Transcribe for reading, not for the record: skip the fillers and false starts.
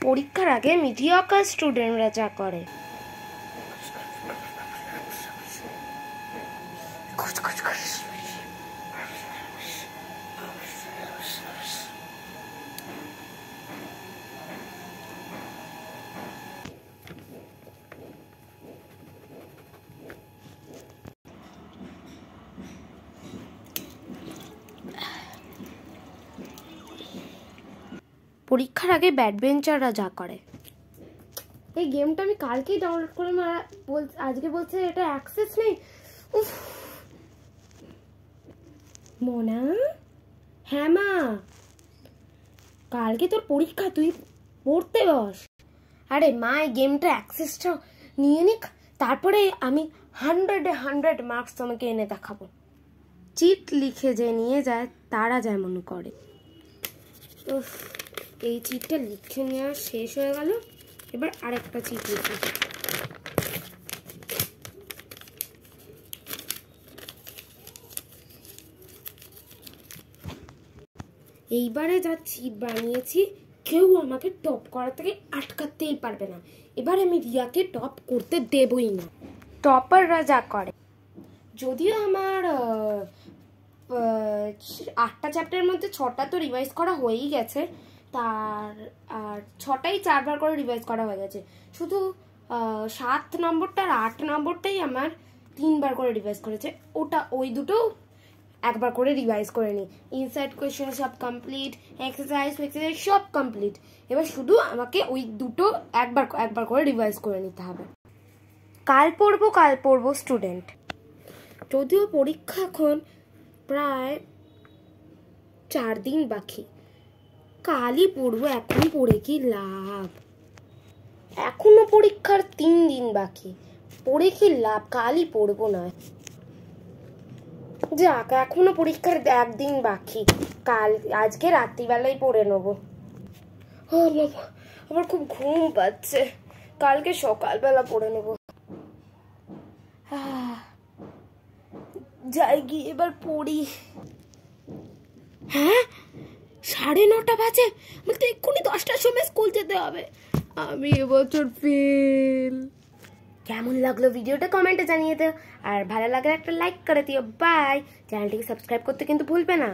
পরীক্ষার আগে মিডিয়াকার স্টুডেন্টরা যা করে। পরীক্ষার আগে ব্যাকবেঞ্চাররা যা করে। এই গেমটা আমি কালকেই ডাউনলোড করলাম, আজকে বলছে এটা অ্যাক্সেস নেই। মোনা, হ্যাঁ মা, কালকে তোর পরীক্ষা, তুই পড়তে বস। আরে মা, এই গেমটা অ্যাক্সেসটা নিয়ে নিক, তারপরে আমি 100 মার্কস তোমাকে এনে দেখাবো। চিট লিখে যে নিয়ে যায় তারা যেমন করে। এই চিটটা লিখে নেওয়া শেষ হয়ে গেল, এবার আরেকটা চিট লিখি। এইবারে যা চিট বানিয়েছি কেউ আমাকে টপ করা থেকে আটকাতেই পারবে না। এবার আমি রিয়াকে টপ করতে দেবই না। টপাররা যা করে, যদিও আমার 8টা চ্যাপ্টারের মধ্যে 6টা তো রিভাইজ করা হয়েই গেছে, আর 6টাই 4বার করে রিভাইজ করা হয়ে গেছে। শুধু 7 নম্বরটা আর 8 নম্বরটাই আমার 3বার করে রিভাইজ করেছে। ওই দুটো একবার করে রিভাইজ করে নিই। ইনসাইড কোয়েশ্চেন সব কমপ্লিট, এক্সারসাইজ সব কমপ্লিট। এবার শুধু আমাকে ওই দুটো একবার করে রিভাইজ করে নিতে হবে। কাল পড়বো স্টুডেন্ট। যদিও পরীক্ষা এখন প্রায় 4 দিন বাকি, কালই পড়বো। এখন পড়ে কি লাভ? এখনো পরীক্ষার 3 দিন বাকি, পড়ে কি লাভ? কালই পড়বো না। যাক, এখনো পরীক্ষার 1 দিন বাকি, আজকে রাত্রিবেলায় পড়ে নেবো। আমার খুব ঘুম পাচ্ছে, কালকে সকালবেলা পড়ে নেবো। যাই গিয়ে এবার পড়ি। হ্যাঁ, 9:30 বাজে, বলতে এক্ষুনি 10টার সময় স্কুল যেতে হবে। আমি এবছর ফেল। কেমন লাগলো ভিডিওটা কমেন্টে জানিয়ে দিও, আর ভালো লাগলে একটা লাইক করে দিও। বাই। চ্যানেলটিকে সাবস্ক্রাইব করতে কিন্তু ভুলবে না।